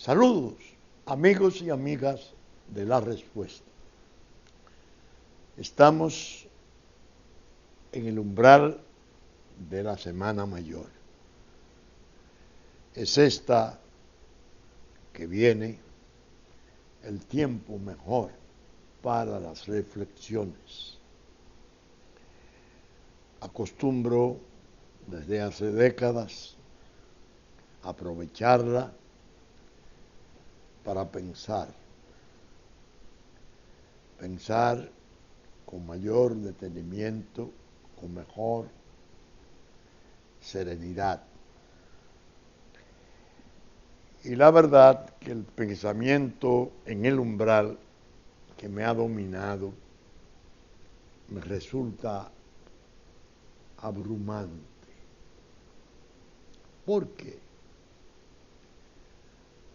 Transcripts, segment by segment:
Saludos, amigos y amigas de La Respuesta. Estamos en el umbral de la Semana Mayor. Es esta que viene el tiempo mejor para las reflexiones. Acostumbro desde hace décadas aprovecharla para pensar con mayor detenimiento, con mejor serenidad. Y la verdad que el pensamiento en el umbral que me ha dominado me resulta abrumante. ¿Por qué?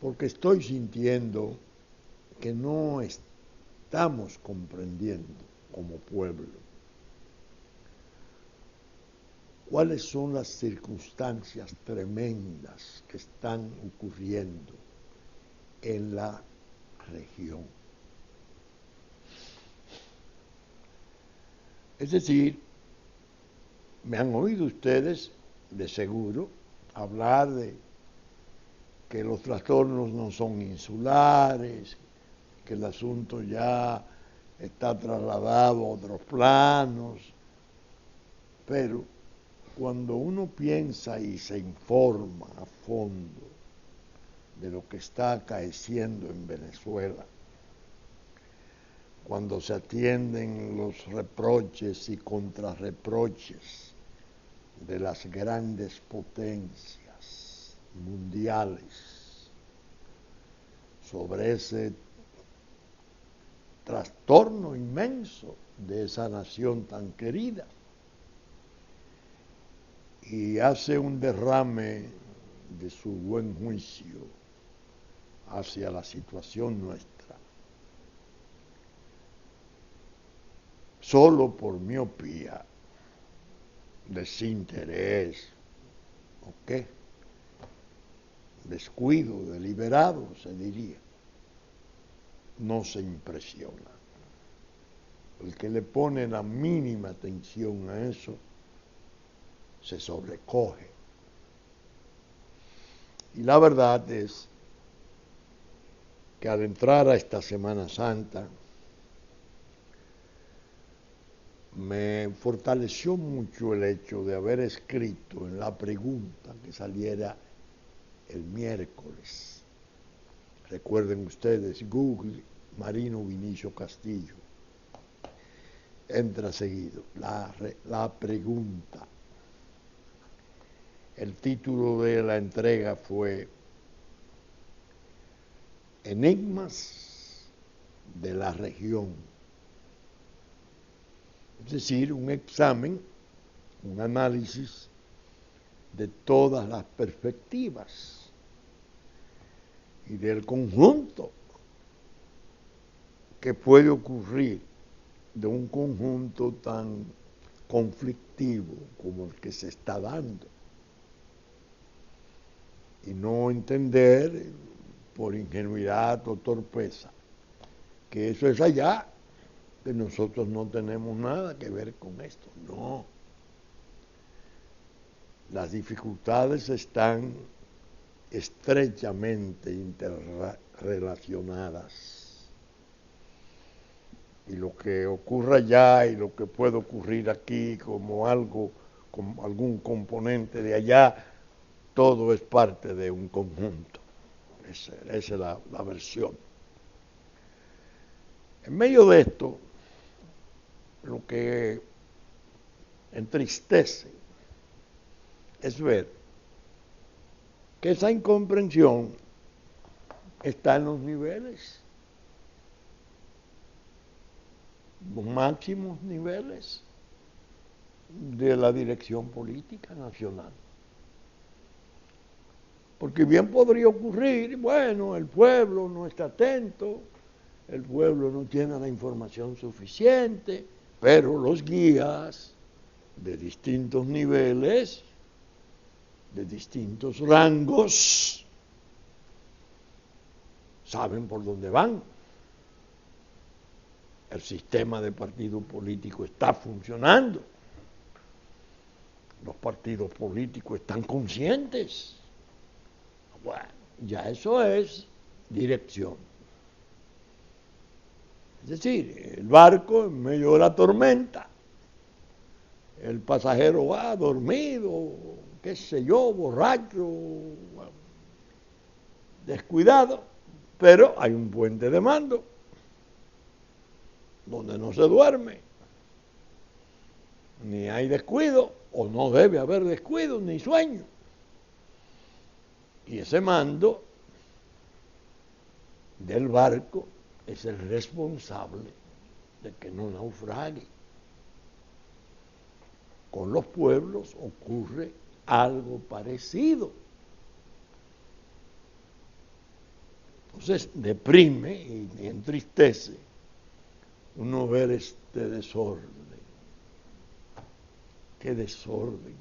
Porque estoy sintiendo que no estamos comprendiendo como pueblo cuáles son las circunstancias tremendas que están ocurriendo en la región. Es decir, me han oído ustedes, de seguro, hablar de que los trastornos no son insulares, que el asunto ya está trasladado a otros planos, pero cuando uno piensa y se informa a fondo de lo que está acaeciendo en Venezuela, cuando se atienden los reproches y contrarreproches de las grandes potencias mundiales sobre ese trastorno inmenso de esa nación tan querida, y hace un derrame de su buen juicio hacia la situación nuestra, solo por miopía, desinterés, ¿o qué? Descuido deliberado, se diría, no se impresiona. El que le pone la mínima atención a eso se sobrecoge. Y la verdad es que al entrar a esta Semana Santa me fortaleció mucho el hecho de haber escrito en la pregunta que saliera el miércoles. Recuerden ustedes, Google, Marino Vinicio Castillo. Entra seguido, la pregunta. El título de la entrega fue Enigmas de la región. Es decir, un examen, un análisis de todas las perspectivas y del conjunto que puede ocurrir de un conjunto tan conflictivo como el que se está dando. Y no entender por ingenuidad o torpeza que eso es allá, que nosotros no tenemos nada que ver con esto. No. Las dificultades están estrechamente interrelacionadas. Y lo que ocurra allá y lo que puede ocurrir aquí como algo, como algún componente de allá, todo es parte de un conjunto. Esa es la versión. En medio de esto, lo que entristece es ver que esa incomprensión está en los niveles, los máximos niveles de la dirección política nacional. Porque bien podría ocurrir, bueno, el pueblo no está atento, el pueblo no tiene la información suficiente, pero los guías de distintos niveles, de distintos rangos, saben por dónde van. El sistema de partido político está funcionando. Los partidos políticos están conscientes. Bueno, ya eso es dirección. Es decir, el barco en medio de la tormenta, el pasajero va dormido, qué sé yo, borracho, descuidado, pero hay un puente de mando donde no se duerme, ni hay descuido, o no debe haber descuido, ni sueño. Y ese mando del barco es el responsable de que no naufrague. Con los pueblos ocurre algo parecido. Entonces deprime y entristece uno ver este desorden. Qué desorden.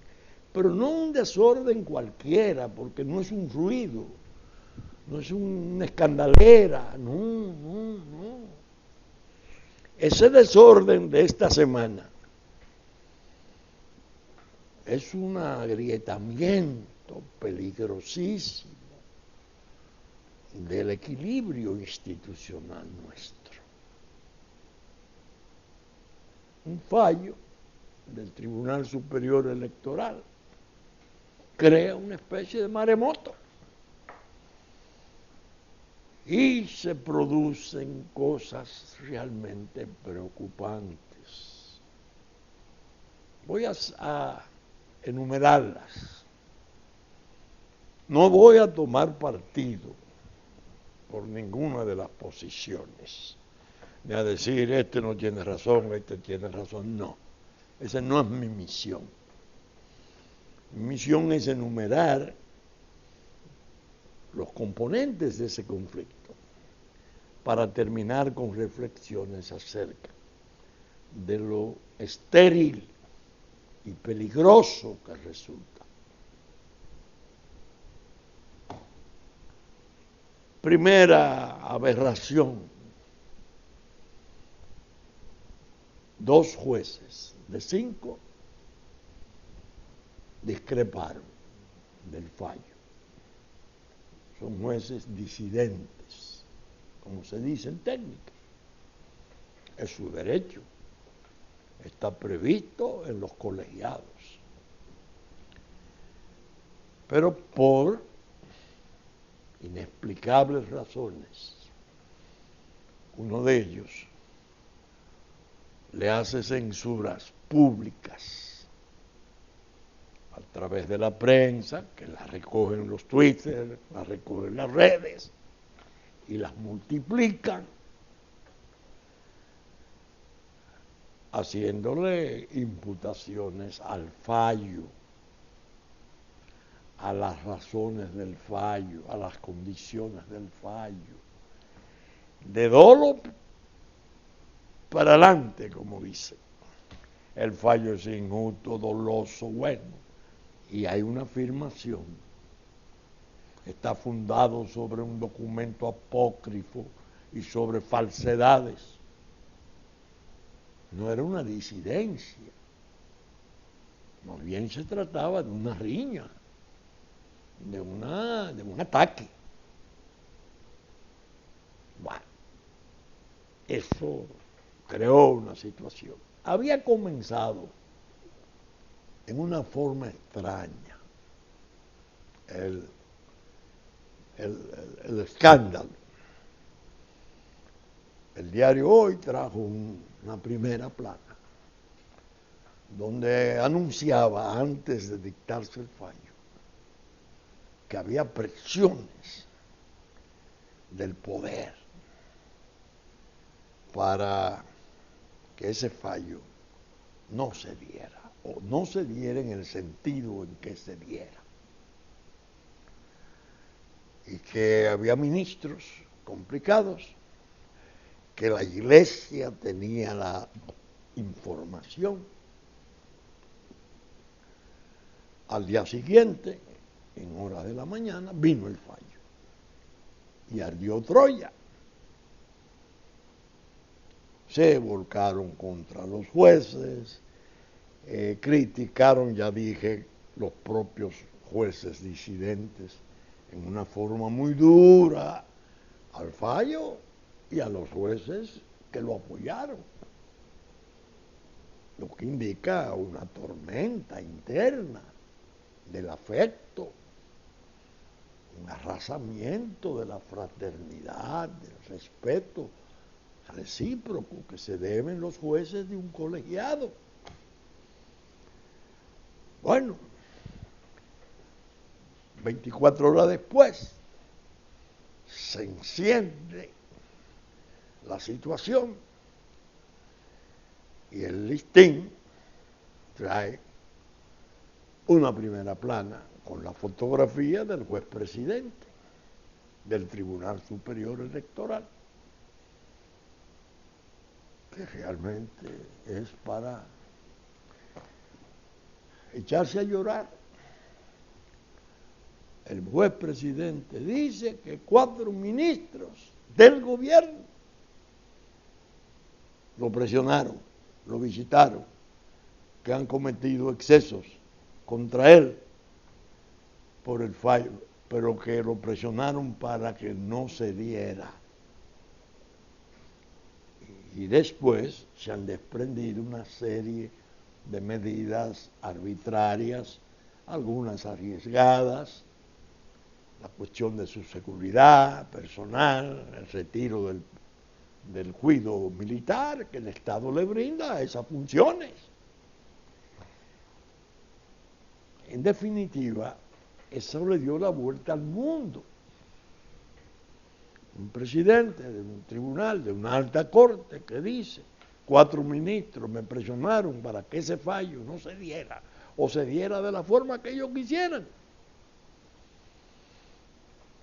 Pero no un desorden cualquiera, porque no es un ruido, no es una escandalera, no. Ese desorden de esta semana es un agrietamiento peligrosísimo del equilibrio institucional nuestro. Un fallo del Tribunal Superior Electoral crea una especie de maremoto y se producen cosas realmente preocupantes. Voy a enumerarlas. No voy a tomar partido por ninguna de las posiciones, ni a decir este no tiene razón, este tiene razón, no. Esa no es mi misión. Mi misión es enumerar los componentes de ese conflicto para terminar con reflexiones acerca de lo estéril y peligroso que resulta. Primera aberración: 2 jueces de 5 discreparon del fallo. Son jueces disidentes, como se dice en técnica. Es su derecho, está previsto en los colegiados. Pero por inexplicables razones, uno de ellos le hace censuras públicas a través de la prensa, que las recogen los Twitter, las recogen las redes y las multiplican, haciéndole imputaciones al fallo, a las razones del fallo, a las condiciones del fallo, de dolo para adelante, como dice. El fallo es injusto, doloso, bueno, y hay una afirmación. Está fundado sobre un documento apócrifo y sobre falsedades. No era una disidencia, más bien se trataba de una riña, de un ataque. Bueno, eso creó una situación. Había comenzado en una forma extraña el escándalo. El diario Hoy trajo una primera plana donde anunciaba, antes de dictarse el fallo, que había presiones del poder para que ese fallo no se diera, o no se diera en el sentido en que se diera. Y que había ministros complicados, que la Iglesia tenía la información. Al día siguiente, en horas de la mañana, vino el fallo. y ardió Troya. Se volcaron contra los jueces, criticaron, ya dije, los propios jueces disidentes en una forma muy dura al fallo y a los jueces que lo apoyaron, lo que indica una tormenta interna del afecto, un arrasamiento de la fraternidad, del respeto recíproco que se deben los jueces de un colegiado. Bueno, 24 horas después se enciende la situación y el listín trae una primera plana con la fotografía del juez presidente del Tribunal Superior Electoral, que realmente es para echarse a llorar. El juez presidente dice que 4 ministros del gobierno lo presionaron, lo visitaron, que han cometido excesos contra él por el fallo, pero que lo presionaron para que no se diera. Y después se han desprendido una serie de medidas arbitrarias, algunas arriesgadas, la cuestión de su seguridad personal, el retiro del cuidado militar que el Estado le brinda a esas funciones. En definitiva, eso le dio la vuelta al mundo. Un presidente de un tribunal, de una alta corte, que dice, 4 ministros me presionaron para que ese fallo no se diera, o se diera de la forma que ellos quisieran.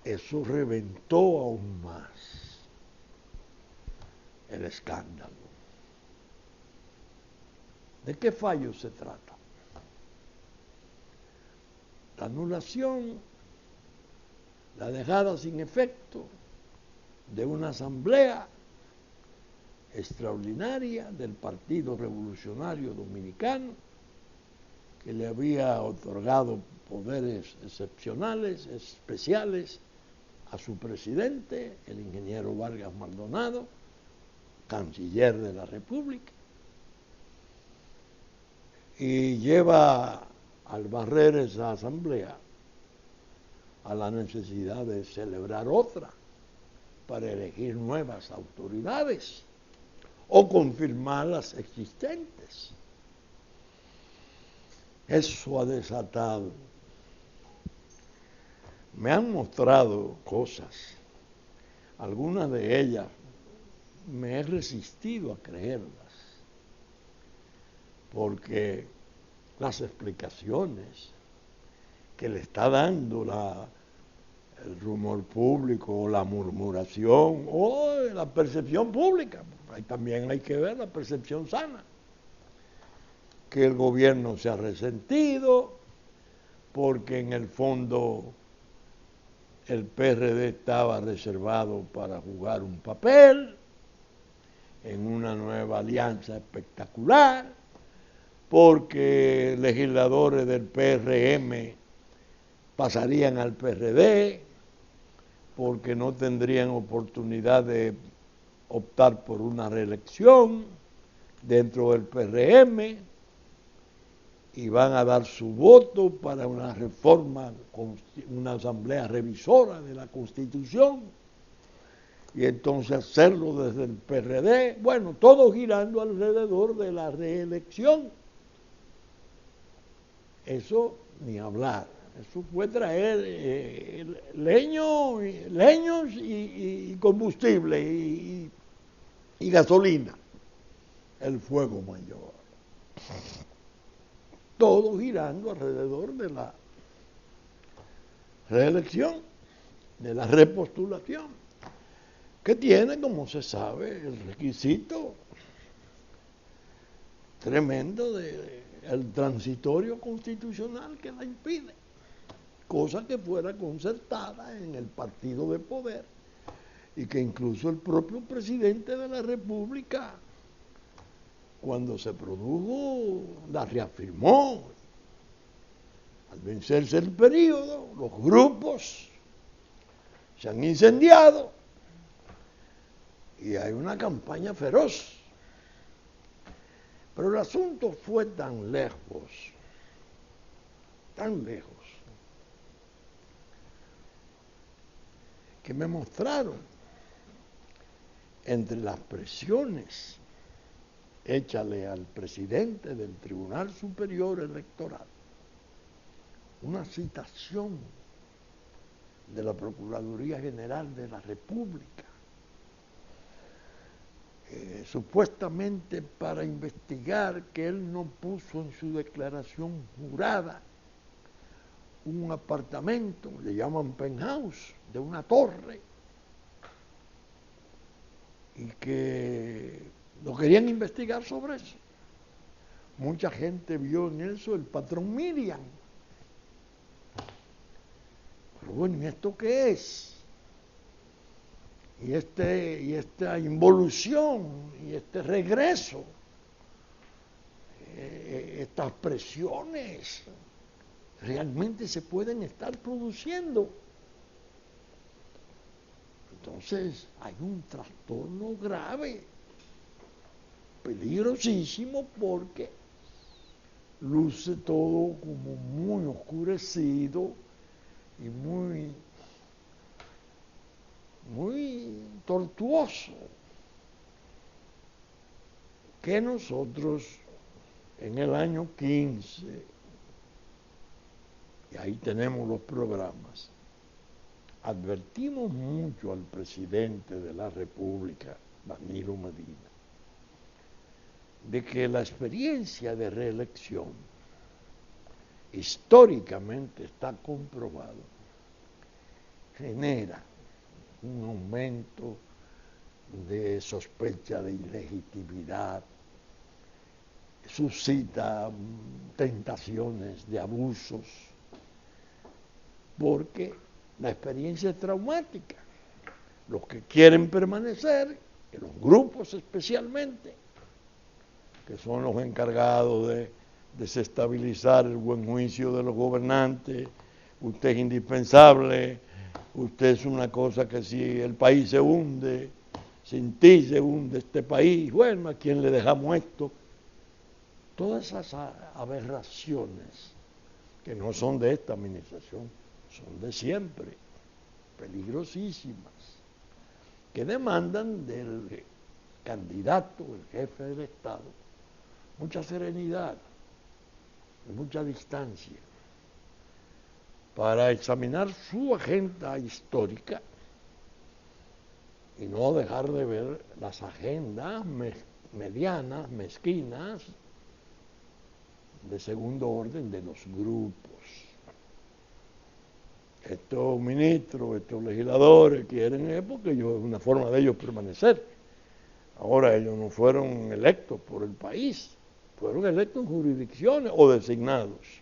Eso reventó aún más el escándalo. ¿De qué fallo se trata? La anulación, la dejada sin efecto de una asamblea extraordinaria del Partido Revolucionario Dominicano, que le había otorgado poderes excepcionales, especiales, a su presidente, el ingeniero Vargas Maldonado, canciller de la República, y lleva al barrer esa asamblea a la necesidad de celebrar otra para elegir nuevas autoridades o confirmar las existentes. Eso ha desatado. Me han mostrado cosas, algunas de ellas me he resistido a creerlas, porque las explicaciones que le está dando el rumor público, o la murmuración, o la percepción pública, ahí también hay que ver la percepción sana, que el gobierno se ha resentido, porque en el fondo el PRD estaba reservado para jugar un papel en una nueva alianza espectacular, porque legisladores del PRM pasarían al PRD, porque no tendrían oportunidad de optar por una reelección dentro del PRM, y van a dar su voto para una reforma, una asamblea revisora de la Constitución, y entonces hacerlo desde el PRD, bueno, todo girando alrededor de la reelección. Eso ni hablar, eso fue traer leños y combustible y gasolina, el fuego mayor. Todo girando alrededor de la reelección, de la repostulación, que tiene, como se sabe, el requisito tremendo del transitorio constitucional que la impide, cosa que fuera concertada en el partido de poder y que incluso el propio presidente de la República, cuando se produjo, la reafirmó. Al vencerse el periodo, los grupos se han incendiado y hay una campaña feroz. Pero el asunto fue tan lejos, que me mostraron entre las presiones échale al presidente del Tribunal Superior Electoral una citación de la Procuraduría General de la República, supuestamente para investigar que él no puso en su declaración jurada un apartamento, le llaman penthouse, de una torre, y que lo querían investigar sobre eso. Mucha gente vio en eso el patrón Miriam. Pero bueno, ¿y esto qué es? Y esta involución, y este regreso, estas presiones, realmente se pueden estar produciendo. Entonces hay un trastorno grave, peligrosísimo, porque luce todo como muy oscurecido y muy tortuoso, que nosotros en el año 15, y ahí tenemos los programas, advertimos mucho al presidente de la República, Danilo Medina, de que la experiencia de reelección históricamente está comprobado, genera un aumento de sospecha de ilegitimidad, suscita tentaciones de abusos, porque la experiencia es traumática. Los que quieren permanecer, y los grupos especialmente, que son los encargados de desestabilizar el buen juicio de los gobernantes, usted es indispensable, usted es una cosa que si el país se hunde, sin ti se hunde este país, bueno, ¿a quién le dejamos esto? Todas esas aberraciones que no son de esta administración, son de siempre, peligrosísimas, que demandan del candidato, el jefe del Estado, mucha serenidad y mucha distancia para examinar su agenda histórica y no dejar de ver las agendas medianas, mezquinas, de segundo orden de los grupos. Estos ministros, estos legisladores quieren, porque es una forma de ellos permanecer. Ahora ellos no fueron electos por el país, fueron electos en jurisdicciones o designados.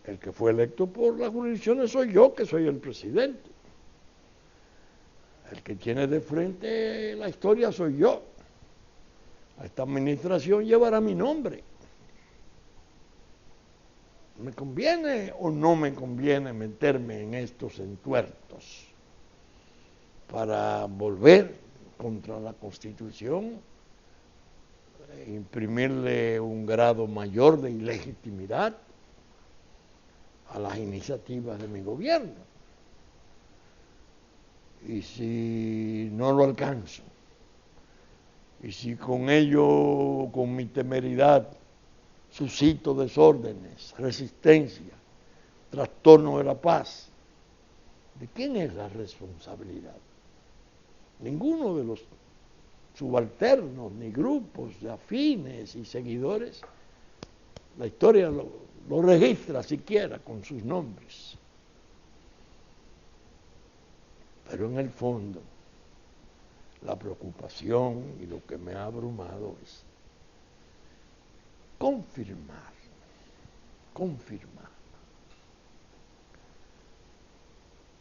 El que fue electo por las jurisdicciones soy yo, que soy el presidente. El que tiene de frente la historia soy yo. Esta administración llevará mi nombre. ¿Me conviene o no me conviene meterme en estos entuertos para volver contra la Constitución, imprimirle un grado mayor de ilegitimidad a las iniciativas de mi gobierno? Y si no lo alcanzo, y si con ello, con mi temeridad, suscito desórdenes, resistencia, trastorno de la paz, ¿de quién es la responsabilidad? Ninguno de los subalternos, ni grupos de afines y seguidores, la historia lo registra siquiera con sus nombres. Pero en el fondo, la preocupación y lo que me ha abrumado es confirmar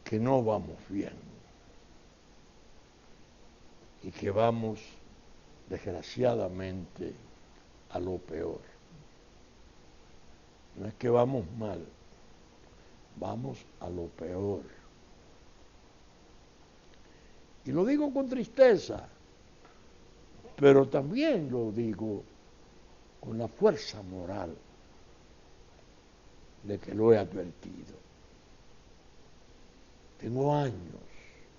que no vamos bien, y que vamos, desgraciadamente, a lo peor. No es que vamos mal, vamos a lo peor. Y lo digo con tristeza, pero también lo digo con la fuerza moral de que lo he advertido. Tengo años,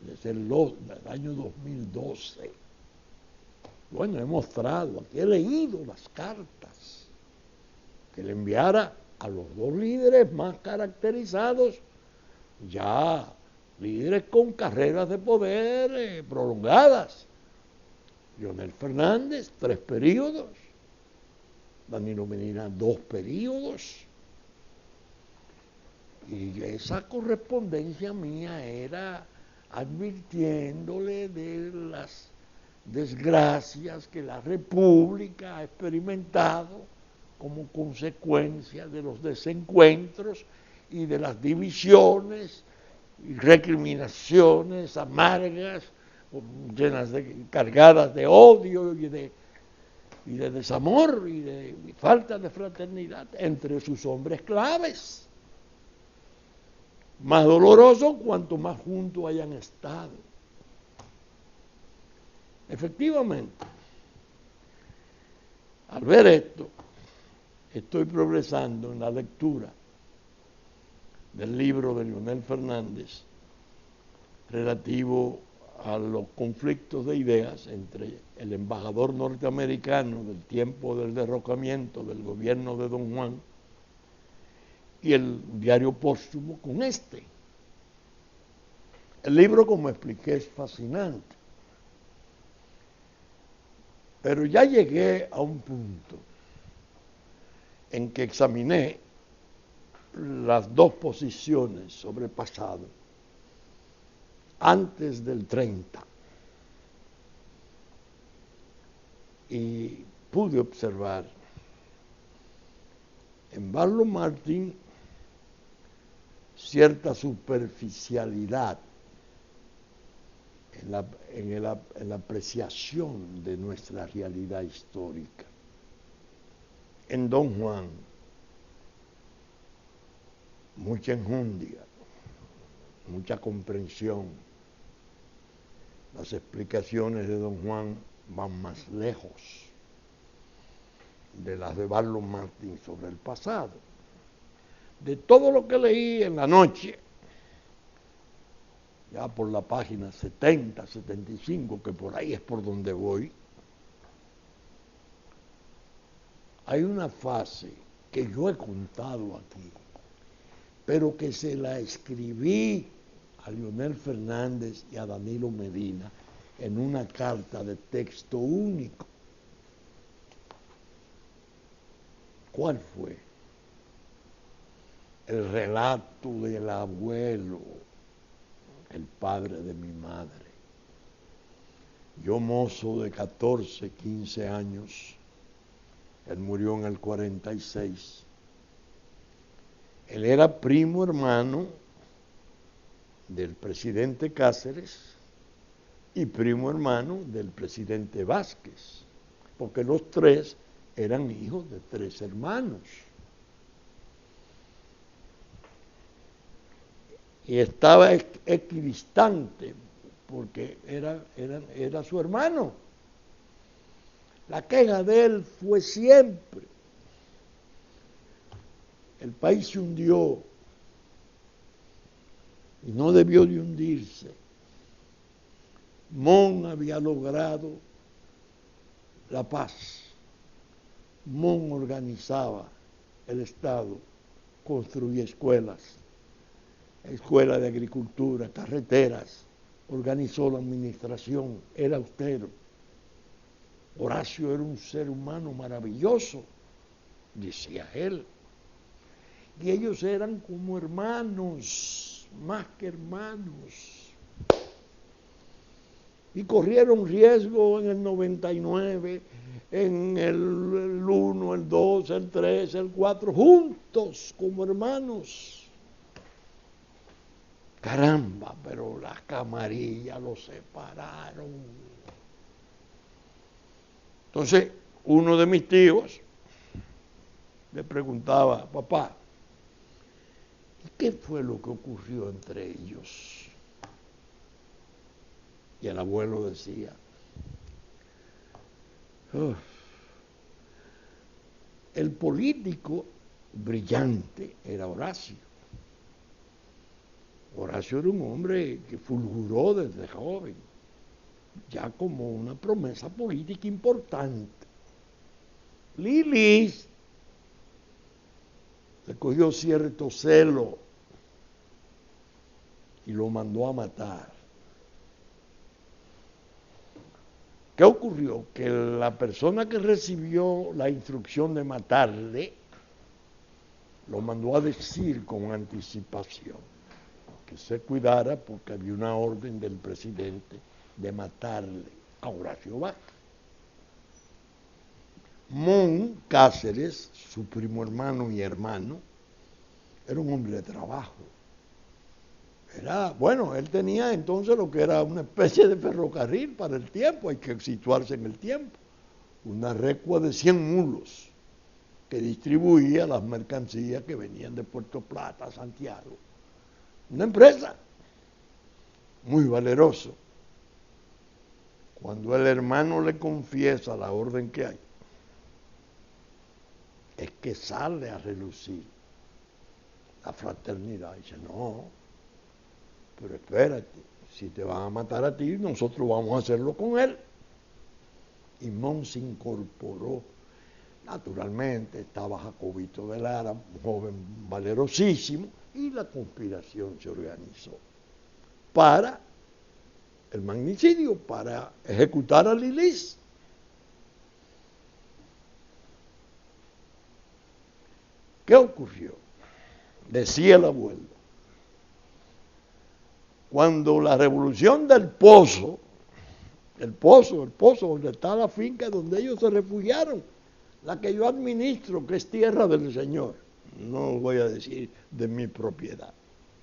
desde el año 2012, bueno, he mostrado, aquí he leído las cartas que le enviara a los dos líderes más caracterizados, ya líderes con carreras de poder prolongadas. Leonel Fernández, 3 periodos, Danilo Medina, 2 periodos. Y esa correspondencia mía era advirtiéndole de las desgracias que la República ha experimentado como consecuencia de los desencuentros y de las divisiones y recriminaciones amargas, cargadas de odio y de desamor y de falta de fraternidad entre sus hombres claves. Más doloroso cuanto más juntos hayan estado. Efectivamente, al ver esto, estoy progresando en la lectura del libro de Leonel Fernández relativo a los conflictos de ideas entre el embajador norteamericano del tiempo del derrocamiento del gobierno de Don Juan y el diario póstumo con este. El libro, como expliqué, es fascinante, pero ya llegué a un punto en que examiné las dos posiciones sobre el pasado antes del 30 y pude observar en Barlow Martin cierta superficialidad en la apreciación de nuestra realidad histórica. En Don Juan, mucha enjundia, mucha comprensión. Las explicaciones de Don Juan van más lejos de las de Barlow Martin sobre el pasado. De todo lo que leí en la noche, ya por la página 70, 75, que por ahí es por donde voy, hay una fase que yo he contado aquí, pero que se la escribí a Leonel Fernández y a Danilo Medina en una carta de texto único. ¿Cuál fue? El relato del abuelo, el padre de mi madre. Yo, mozo de 14, 15 años, él murió en el 46. Él era primo hermano del presidente Cáceres y primo hermano del presidente Vázquez, porque los tres eran hijos de 3 hermanos. Y estaba equidistante, porque era su hermano. La queja de él fue siempre: el país se hundió y no debió de hundirse. Mon había logrado la paz. Mon organizaba el Estado, construía escuelas de agricultura, carreteras, organizó la administración, era austero. Horacio era un ser humano maravilloso, decía él. Y ellos eran como hermanos, más que hermanos. Y corrieron riesgo en el 99, en el 1, el 2, el 3, el 4, juntos como hermanos. Caramba, pero las camarillas los separaron. Entonces, uno de mis tíos le preguntaba, papá, ¿qué fue lo que ocurrió entre ellos? Y el abuelo decía, el político brillante era Horacio. Horacio era un hombre que fulguró desde joven, ya como una promesa política importante. Lilis le cogió cierto celo y lo mandó a matar. ¿Qué ocurrió? Que la persona que recibió la instrucción de matarle lo mandó a decir con anticipación que se cuidara porque había una orden del presidente de matarle a Horacio Vázquez. Mon Cáceres, su primo hermano y hermano, era un hombre de trabajo. Bueno, él tenía entonces lo que era una especie de ferrocarril para el tiempo, hay que situarse en el tiempo. Una recua de 100 mulos que distribuía las mercancías que venían de Puerto Plata a Santiago. Una empresa muy valeroso. Cuando el hermano le confiesa la orden que hay, es que sale a relucir la fraternidad. Dice, no, pero espérate, si te van a matar a ti, nosotros vamos a hacerlo con él. Y Mon se incorporó. Naturalmente estaba Jacobito de Lara, un joven valerosísimo, y la conspiración se organizó para el magnicidio, para ejecutar a Lilis. ¿Qué ocurrió? Decía el abuelo, cuando la revolución del Pozo, el pozo donde está la finca donde ellos se refugiaron, la que yo administro, que es tierra del Señor, no voy a decir de mi propiedad,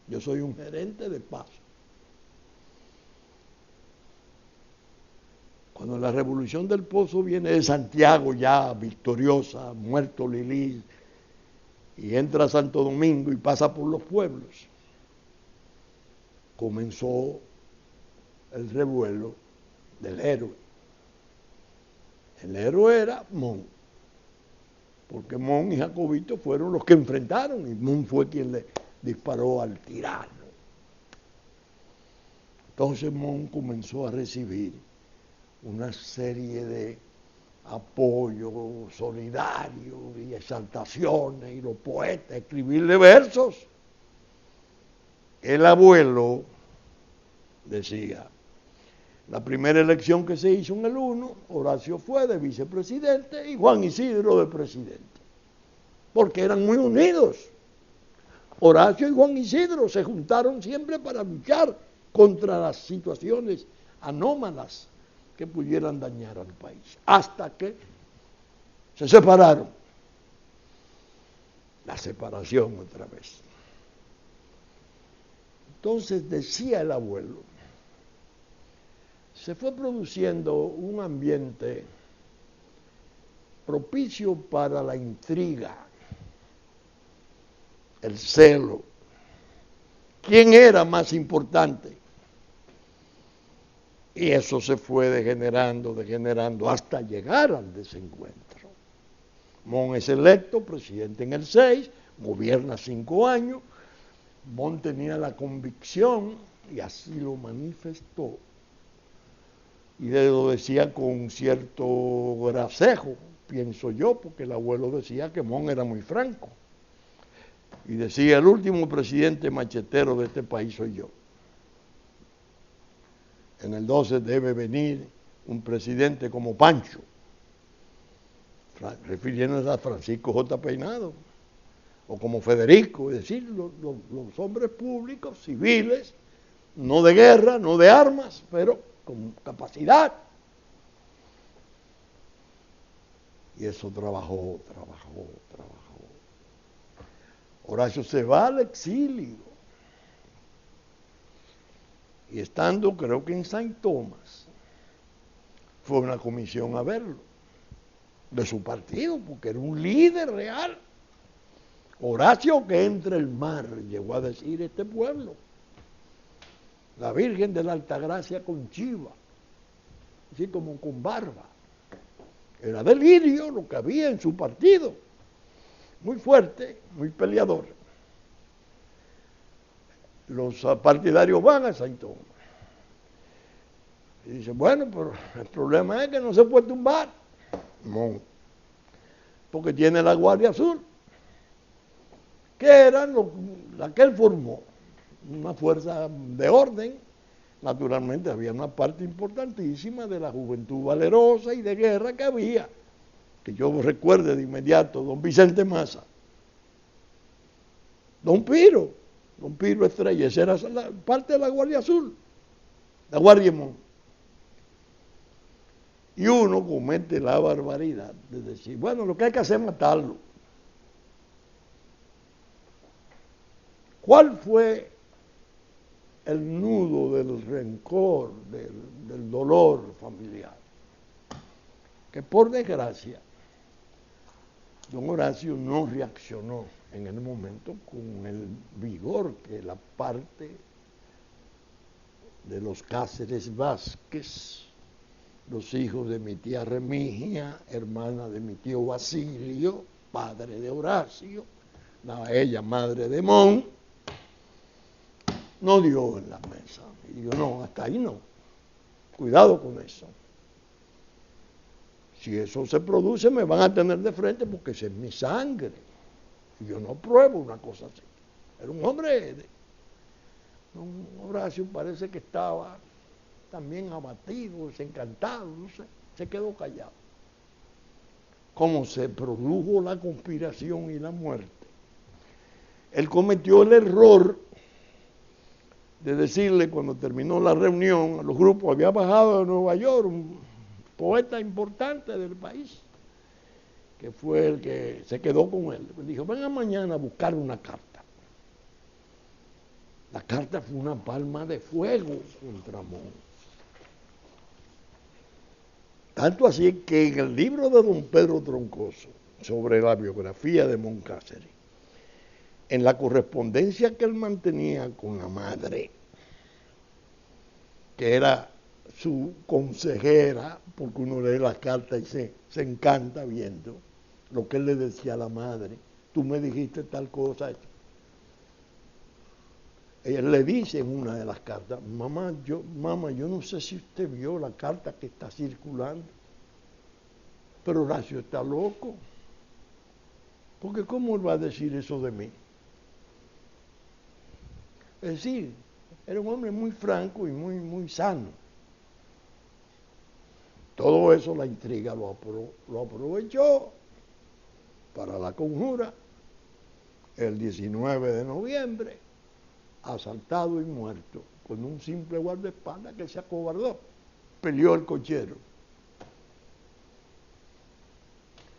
yo soy un gerente de paso. Cuando la revolución del Pozo viene de Santiago ya victoriosa, muerto Lilis, y entra a Santo Domingo y pasa por los pueblos, comenzó el revuelo del héroe. El héroe era Mon, porque Mon y Jacobito fueron los que enfrentaron y Mon fue quien le disparó al tirano. Entonces Mon comenzó a recibir una serie de apoyos solidarios y exaltaciones, y los poetas escribirle versos. El abuelo decía, la primera elección que se hizo en el 1, Horacio fue de vicepresidente y Juan Isidro de presidente, porque eran muy unidos. Horacio y Juan Isidro se juntaron siempre para luchar contra las situaciones anómalas que pudieran dañar al país, hasta que se separaron. La separación otra vez. Entonces decía el abuelo, se fue produciendo un ambiente propicio para la intriga, el celo. ¿Quién era más importante? Y eso se fue degenerando hasta llegar al desencuentro. Mon es electo presidente en el 6, gobierna 5 años. Mon tenía la convicción, y así lo manifestó, y lo decía con cierto gracejo, pienso yo, porque el abuelo decía que Mon era muy franco. Y decía, el último presidente machetero de este país soy yo. En el 12 debe venir un presidente como Pancho, refiriéndose a Francisco J. Peinado, o como Federico, es decir, los hombres públicos, civiles, no de guerra, no de armas, pero con capacidad. Y eso trabajó. Horacio se va al exilio. Y estando, creo que en Saint Thomas, fue una comisión a verlo. de su partido, porque era un líder real. Horacio, que entre el mar, llegó a decir este pueblo. La Virgen de la Altagracia con chiva, así como con barba. Era delirio lo que había en su partido. Muy fuerte, muy peleador. Los partidarios van a San Tomás. Y dicen, bueno, pero el problema es que no se puede tumbar. No, porque tiene la Guardia Azul, que era la que él formó, una fuerza de orden. Naturalmente había una parte importantísima de la juventud valerosa y de guerra que había, que yo recuerde de inmediato, don Vicente Maza, don Piro Estrella, esa era parte de la Guardia Azul, la Guardia Mon. Y uno comete la barbaridad de decir, bueno, lo que hay que hacer es matarlo. ¿Cuál fue el nudo del rencor, del dolor familiar? Que por desgracia, don Horacio no reaccionó en el momento con el vigor que la parte de los Cáceres Vázquez, los hijos de mi tía Remigia, hermana de mi tío Basilio, padre de Horacio, ella madre de Mon, no dio en la mesa. Y digo, no, hasta ahí no. Cuidado con eso. Si eso se produce, me van a tener de frente porque esa es mi sangre. Y yo no pruebo una cosa así. Era un hombre. Don Horacio parece que estaba también abatido, desencantado, no sé. Se quedó callado. Como se produjo la conspiración y la muerte, él cometió el error de decirle cuando terminó la reunión a los grupos, había bajado de Nueva York un poeta importante del país, que fue el que se quedó con él. Dijo, vengan mañana a buscar una carta. La carta fue una palma de fuego contra Mon. Tanto así que en el libro de don Pedro Troncoso, sobre la biografía de Mon Cáceres, en la correspondencia que él mantenía con la madre, que era su consejera, porque uno lee las cartas y se encanta viendo lo que él le decía a la madre. Tú me dijiste tal cosa. Ella le dice en una de las cartas, mamá, yo no sé si usted vio la carta que está circulando, pero Horacio está loco. Porque ¿cómo él va a decir eso de mí? Es decir, era un hombre muy franco y muy sano. Todo eso la intriga lo aprovechó para la conjura. El 19 de noviembre, asaltado y muerto, con un simple guardaespaldas que se acobardó, peleó el cochero.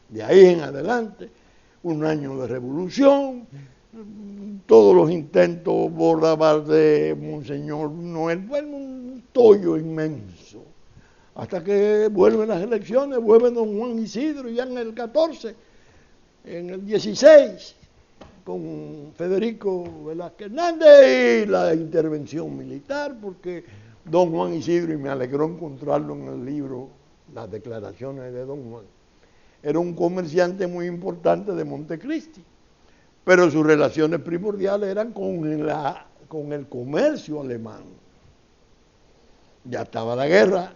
De ahí en adelante, un año de revolución, todos los intentos por de Monseñor Noel, bueno, un tollo inmenso. Hasta que vuelven las elecciones, vuelve don Juan Isidro ya en el 14, en el 16, con Federico Velázquez Hernández y la intervención militar, porque don Juan Isidro, y me alegró encontrarlo en el libro, las declaraciones de don Juan, era un comerciante muy importante de Montecristi, pero sus relaciones primordiales eran con el comercio alemán. Ya estaba la guerra.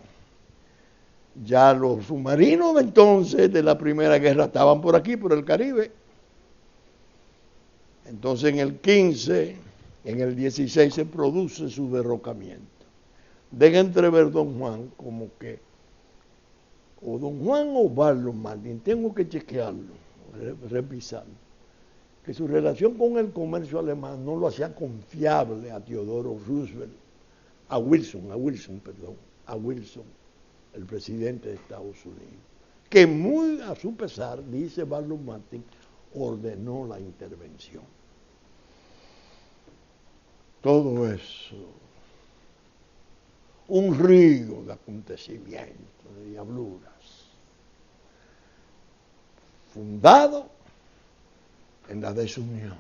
Ya los submarinos de entonces, de la Primera Guerra, estaban por aquí, por el Caribe. Entonces en el 15, en el 16 se produce su derrocamiento. Deja entrever don Juan como que, o don Juan o Barlos Martín, tengo que chequearlo, revisarlo, que su relación con el comercio alemán no lo hacía confiable a Teodoro Roosevelt, a Wilson, el presidente de Estados Unidos, que muy a su pesar, dice Barlos Martín, ordenó la intervención. Todo eso, un río de acontecimientos, de diabluras. fundado en la desunión,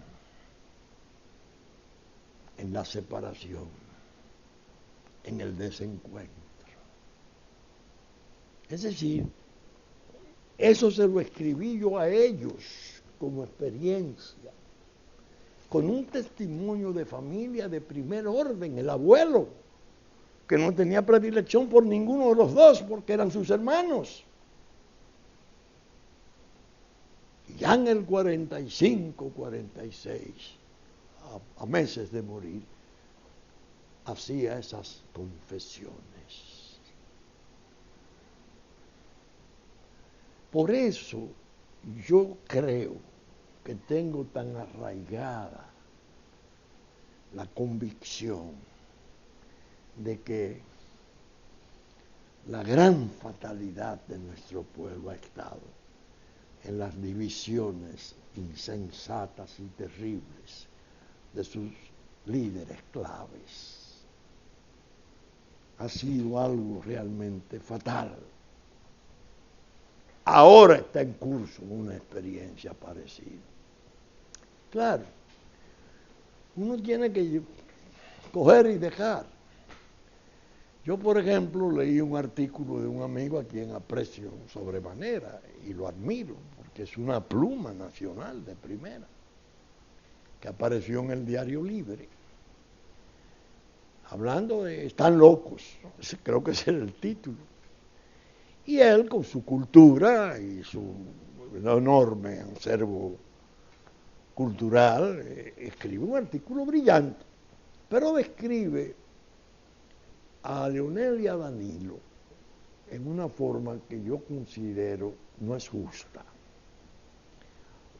en la separación, en el desencuentro. Es decir, eso se lo escribí yo a ellos como experiencia, con un testimonio de familia de primer orden, el abuelo, que no tenía predilección por ninguno de los dos porque eran sus hermanos. Y ya en el 45, 46, a meses de morir, hacía esas confesiones. Por eso yo creo que tengo tan arraigada la convicción de que la gran fatalidad de nuestro pueblo ha estado en las divisiones insensatas y terribles de sus líderes claves. Ha sido algo realmente fatal. Ahora está en curso una experiencia parecida. Claro, uno tiene que coger y dejar. Yo, por ejemplo, leí un artículo de un amigo a quien aprecio sobremanera y lo admiro, porque es una pluma nacional de primera, que apareció en el Diario Libre, hablando de "están locos", creo que ese era el título. Y él, con su cultura y su enorme acervo cultural, escribe un artículo brillante, pero describe a Leonel y a Danilo en una forma que yo considero no es justa.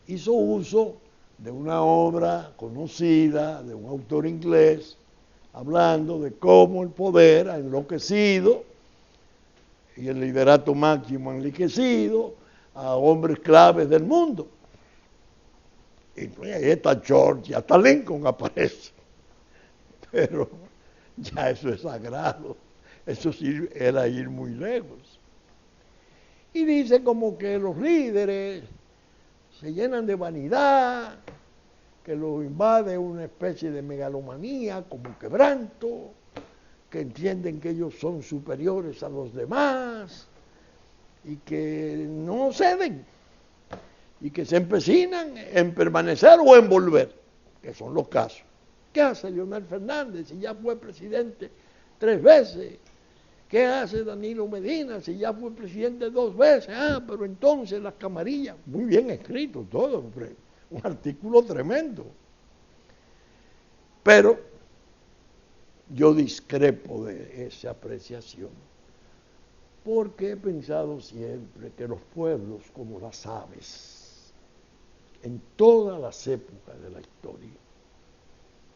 Hizo uso de una obra conocida de un autor inglés, hablando de cómo el poder ha enloquecido y el liderato máximo ha enriquecido a hombres claves del mundo. Y pues ahí está Churchill, hasta Lincoln aparece. Pero ya eso es sagrado, eso sí era ir muy lejos. Y dice como que los líderes se llenan de vanidad, que los invade una especie de megalomanía, como quebranto, que entienden que ellos son superiores a los demás y que no ceden y que se empecinan en permanecer o en volver, que son los casos. ¿Qué hace Leonel Fernández si ya fue presidente 3 veces? ¿Qué hace Danilo Medina si ya fue presidente 2 veces? Pero entonces las camarillas, muy bien escrito todo, hombre, un artículo tremendo. Pero yo discrepo de esa apreciación, porque he pensado siempre que los pueblos, como las aves, en todas las épocas de la historia,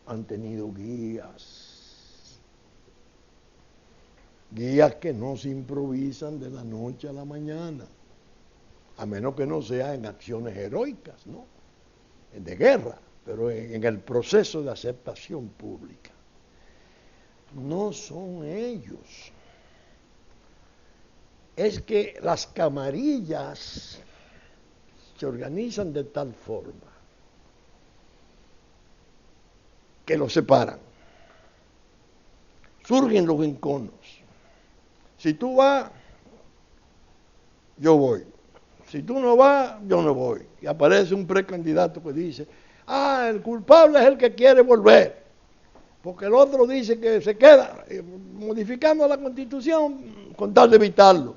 han tenido guías que no se improvisan de la noche a la mañana, a menos que no sea en acciones heroicas, ¿no?, de guerra, pero en el proceso de aceptación pública. No son ellos. Es que las camarillas se organizan de tal forma que los separan. Surgen los enconos. Si tú vas, yo voy. Si tú no vas, yo no voy. Y aparece un precandidato que dice, el culpable es el que quiere volver, porque el otro dice que se queda, modificando la Constitución con tal de evitarlo.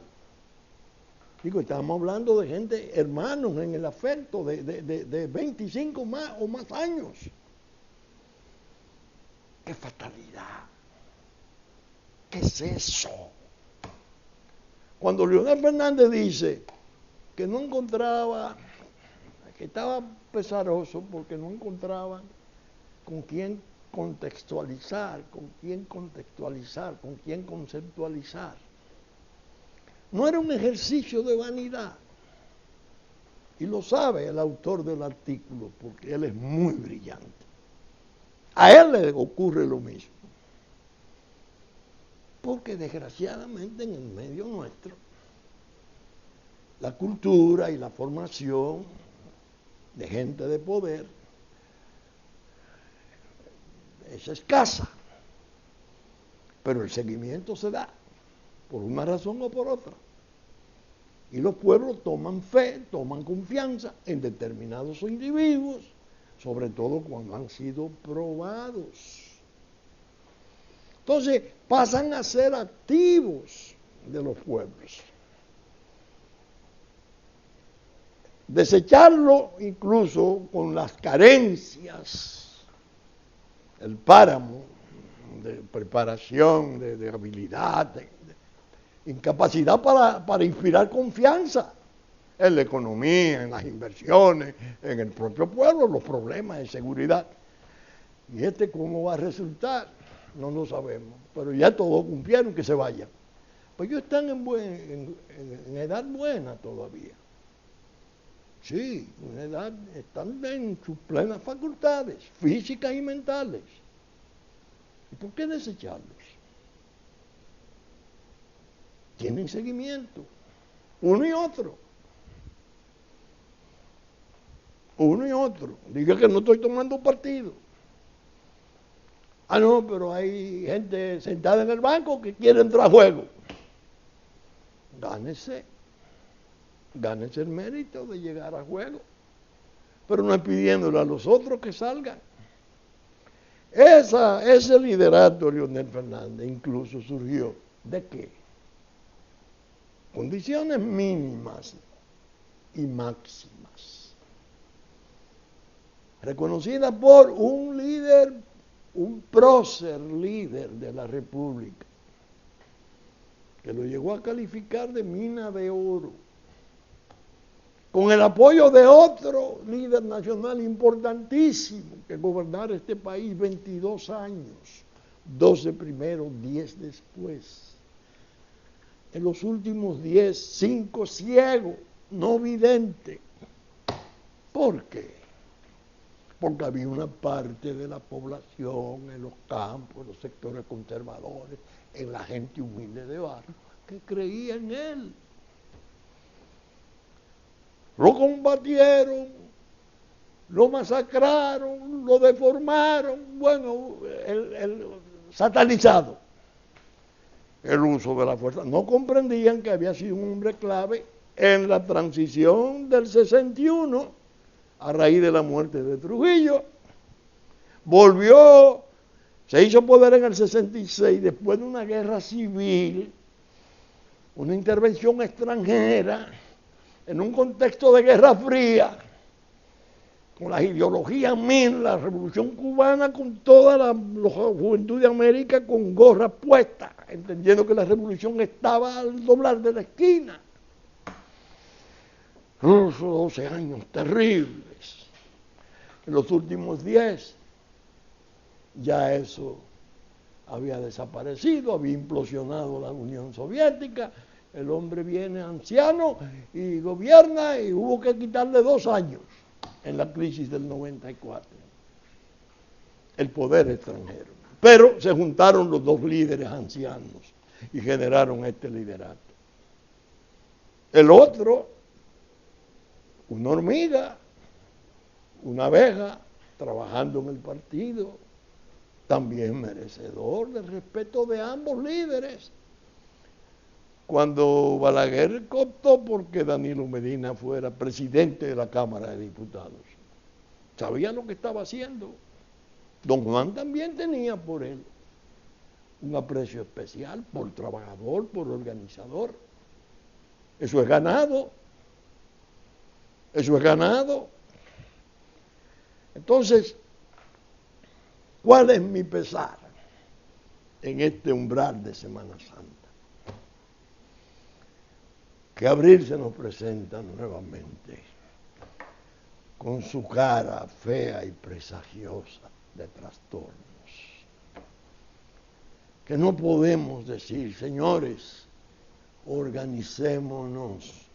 Digo, estamos hablando de gente, hermanos en el afecto, de 25 más o más años. ¡Qué fatalidad! ¿Qué es eso? Cuando Leonel Fernández dice que no encontraba, que estaba pesaroso porque no encontraba con quién contextualizar, con quién conceptualizar. No era un ejercicio de vanidad. Y lo sabe el autor del artículo, porque él es muy brillante. A él le ocurre lo mismo. Porque desgraciadamente en el medio nuestro la cultura y la formación de gente de poder es escasa, pero el seguimiento se da por una razón o por otra. Y los pueblos toman fe, toman confianza en determinados individuos, sobre todo cuando han sido probados. Entonces pasan a ser activos de los pueblos. Desecharlo incluso con las carencias, el páramo de preparación, de habilidad, de incapacidad para inspirar confianza en la economía, en las inversiones, en el propio pueblo, los problemas de seguridad. ¿Y cómo va a resultar? No lo sabemos, pero ya todos cumplieron que se vayan. Pues ellos están en edad buena todavía. Sí, una edad, están en sus plenas facultades, físicas y mentales. ¿Y por qué desecharlos? Tienen seguimiento, uno y otro. Uno y otro. Diga que no estoy tomando partido. Ah, no, pero hay gente sentada en el banco que quiere entrar a juego. Gánese el mérito de llegar a juego, pero no es pidiéndole a los otros que salgan. Ese liderato de Leonel Fernández incluso surgió ¿de qué? Condiciones mínimas y máximas, reconocida por un líder, un prócer líder de la República, que lo llegó a calificar de mina de oro, con el apoyo de otro líder nacional importantísimo que gobernara este país 22 años, 12 primero, 10 después. En los últimos 10, 5 ciegos, no vidente. ¿Por qué? Porque había una parte de la población en los campos, en los sectores conservadores, en la gente humilde de barrio, que creía en él. Lo combatieron, lo masacraron, lo deformaron, bueno, el satanizado. El uso de la fuerza. No comprendían que había sido un hombre clave en la transición del 61 a raíz de la muerte de Trujillo. Volvió, se hizo poder en el 66 después de una guerra civil, una intervención extranjera, en un contexto de guerra fría, con las ideologías mil, la revolución cubana, con toda la juventud de América con gorra puesta, entendiendo que la revolución estaba al doblar de la esquina. Esos 12 años terribles. En los últimos 10 ya eso había desaparecido, había implosionado la Unión Soviética, el hombre viene anciano y gobierna y hubo que quitarle 2 años en la crisis del 94, el poder extranjero. Pero se juntaron los dos líderes ancianos y generaron este liderato. El otro, una hormiga, una abeja, trabajando en el partido, también merecedor del respeto de ambos líderes. Cuando Balaguer optó porque Danilo Medina fuera presidente de la Cámara de Diputados, sabía lo que estaba haciendo. Don Juan también tenía por él un aprecio especial, por trabajador, por organizador. Eso es ganado. Eso es ganado. Entonces, ¿cuál es mi pesar en este umbral de Semana Santa? Que abril se nos presenta nuevamente con su cara fea y presagiosa de trastornos. Que no podemos decir, señores, organicémonos,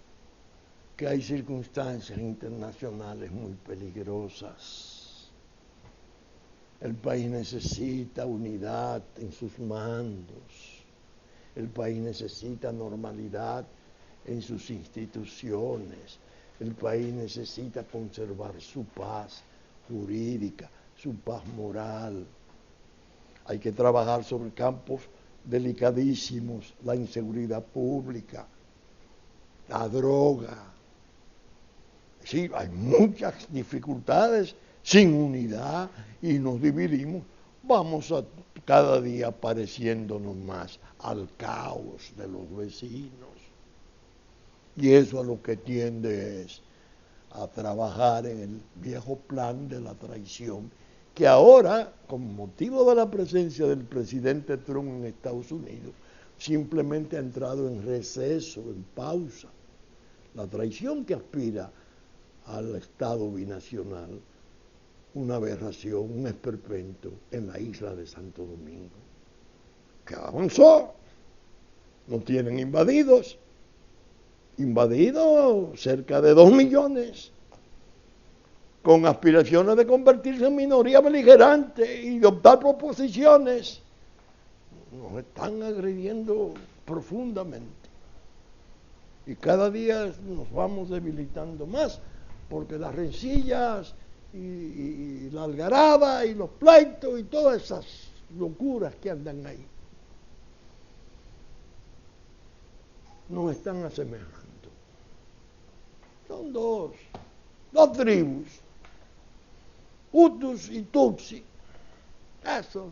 que hay circunstancias internacionales muy peligrosas. El país necesita unidad en sus mandos. El país necesita normalidad en sus instituciones. El país necesita conservar su paz jurídica, su paz moral. Hay que trabajar sobre campos delicadísimos, la inseguridad pública, la droga. Sí, hay muchas dificultades sin unidad y nos dividimos. Vamos a cada día pareciéndonos más al caos de los vecinos. Y eso a lo que tiende es a trabajar en el viejo plan de la traición, que ahora, con motivo de la presencia del presidente Trump en Estados Unidos, simplemente ha entrado en receso, en pausa. La traición que aspira al Estado binacional, una aberración, un esperpento en la isla de Santo Domingo, que avanzó, no tienen invadidos cerca de 2 millones, con aspiraciones de convertirse en minoría beligerante y de optar por posiciones. Nos están agrediendo profundamente. Y cada día nos vamos debilitando más, porque las rencillas y la algarada y los pleitos y todas esas locuras que andan ahí nos están asemejando. Son dos tribus, Hutus y Tutsi. Eso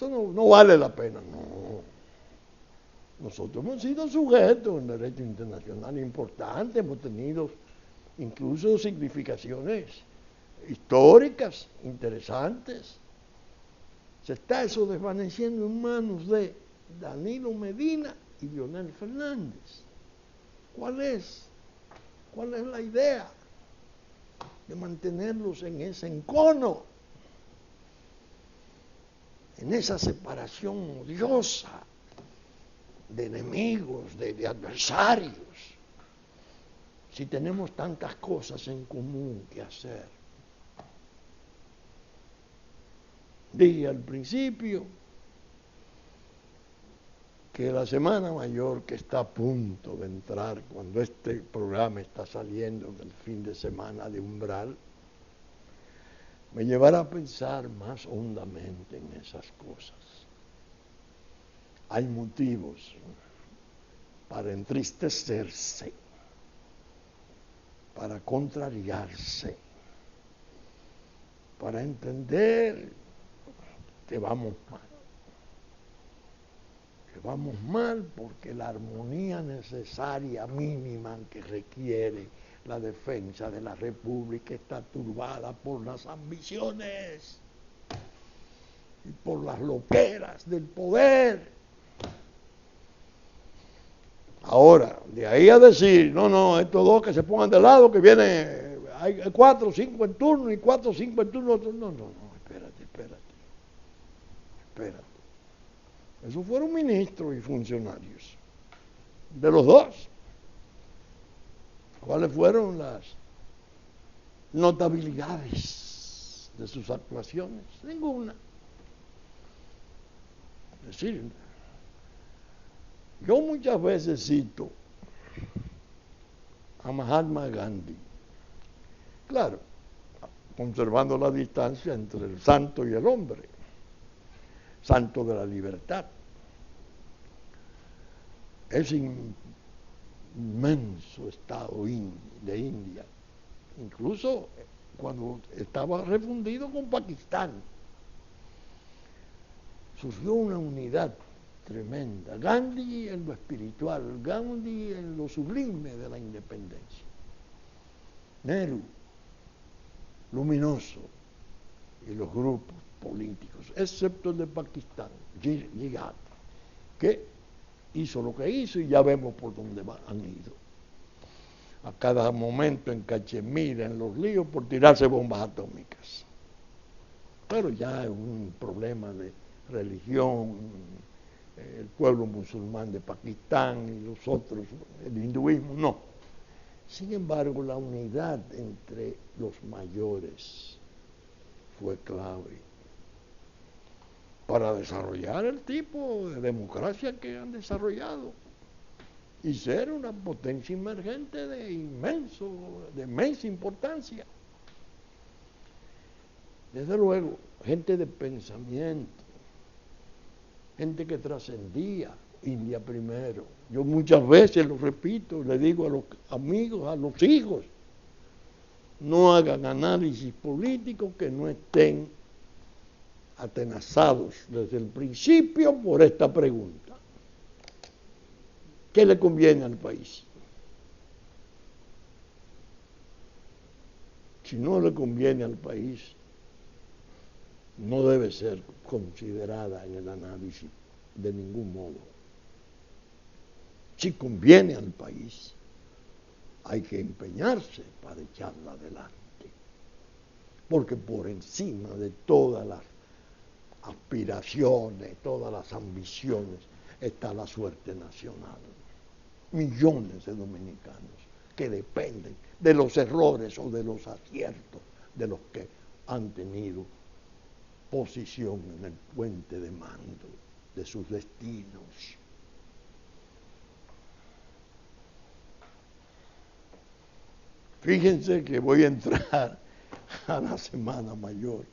no vale la pena, no. Nosotros hemos sido sujetos en derecho internacional importantes, hemos tenido incluso significaciones históricas interesantes. Se está eso desvaneciendo en manos de Danilo Medina y Leonel Fernández. ¿Cuál es la idea? De mantenerlos en ese encono, en esa separación odiosa de enemigos, de adversarios, si tenemos tantas cosas en común que hacer. Dije al principio que la Semana Mayor, que está a punto de entrar, cuando este programa está saliendo del fin de semana de umbral, me llevará a pensar más hondamente en esas cosas. Hay motivos para entristecerse, para contrariarse, para entender que vamos mal. Que vamos mal porque la armonía necesaria, mínima, que requiere la defensa de la República está turbada por las ambiciones y por las loqueras del poder. Ahora, de ahí a decir, no, estos dos que se pongan de lado, que viene, hay 4 o 5 en turno y 4 o 5 en turno, no, espérate. Esos fueron ministros y funcionarios, de los dos. ¿Cuáles fueron las notabilidades de sus actuaciones? Ninguna. Es decir, yo muchas veces cito a Mahatma Gandhi, claro, conservando la distancia entre el santo y el hombre, santo de la libertad. Ese inmenso estado de India, incluso cuando estaba refundido con Pakistán, surgió una unidad tremenda. Gandhi en lo espiritual, Gandhi en lo sublime de la independencia. Nehru, luminoso, y los grupos políticos, excepto el de Pakistán, Jihad, que hizo lo que hizo y ya vemos por dónde han ido. A cada momento en Cachemira, en los líos, por tirarse bombas atómicas. Pero ya es un problema de religión, el pueblo musulmán de Pakistán y los otros, el hinduismo, no. Sin embargo, la unidad entre los mayores fue clave para desarrollar el tipo de democracia que han desarrollado. y ser una potencia emergente de inmensa importancia. Desde luego, gente de pensamiento, gente que trascendía, India primero. Yo muchas veces lo repito, le digo a los amigos, a los hijos, no hagan análisis políticos que no estén atenazados desde el principio por esta pregunta. ¿Qué le conviene al país? Si no le conviene al país, no debe ser considerada en el análisis de ningún modo. Si conviene al país, hay que empeñarse para echarla adelante. Porque por encima de todas las aspiraciones, todas las ambiciones, está la suerte nacional. Millones de dominicanos que dependen de los errores o de los aciertos de los que han tenido posición en el puente de mando de sus destinos. Fíjense que voy a entrar a la Semana Mayor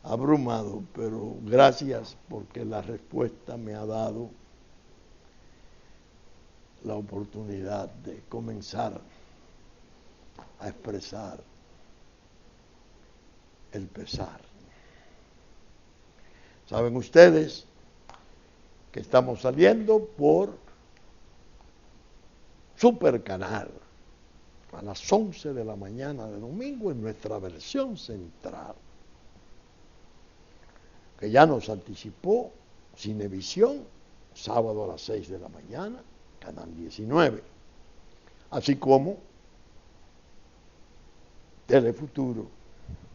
abrumado, pero gracias porque la respuesta me ha dado la oportunidad de comenzar a expresar el pesar. Saben ustedes que estamos saliendo por Supercanal a las 11 de la mañana de domingo en nuestra versión central, que ya nos anticipó Cinevisión, sábado a las 6 de la mañana, Canal 19, así como Telefuturo,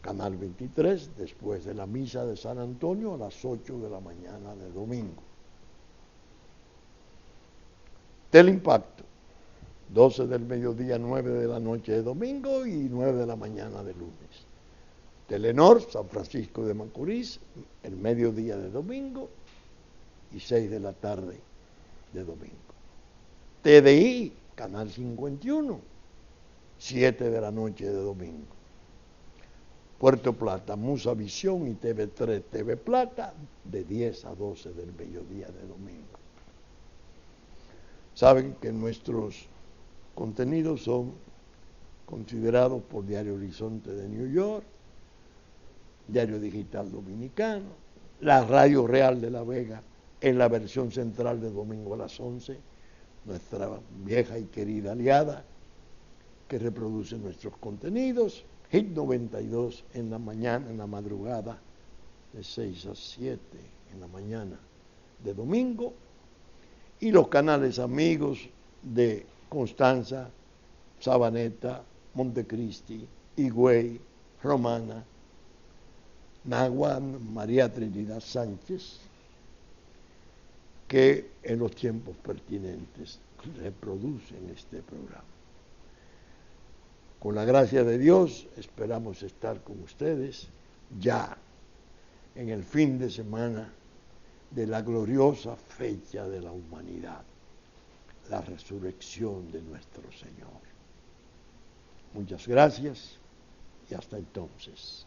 Canal 23, después de la misa de San Antonio a las 8 de la mañana de domingo. Teleimpacto, 12 del mediodía, 9 de la noche de domingo y 9 de la mañana de lunes. Telenor, San Francisco de Macorís, el mediodía de domingo y 6 de la tarde de domingo. TDI, Canal 51, 7 de la noche de domingo. Puerto Plata, Musa Visión y TV3, TV Plata, de 10 a 12 del mediodía de domingo. Saben que nuestros contenidos son considerados por Diario Horizonte de New York, Diario Digital Dominicano, la Radio Real de La Vega en la versión central de domingo a las 11, nuestra vieja y querida aliada que reproduce nuestros contenidos, Hit 92 en la mañana, en la madrugada, de 6 a 7 en la mañana de domingo, y los canales amigos de Constanza, Sabaneta, Montecristi, Higüey, Romana, Naguán, María Trinidad Sánchez, que en los tiempos pertinentes reproducen este programa. Con la gracia de Dios, esperamos estar con ustedes ya en el fin de semana de la gloriosa fecha de la humanidad, la resurrección de nuestro Señor. Muchas gracias y hasta entonces.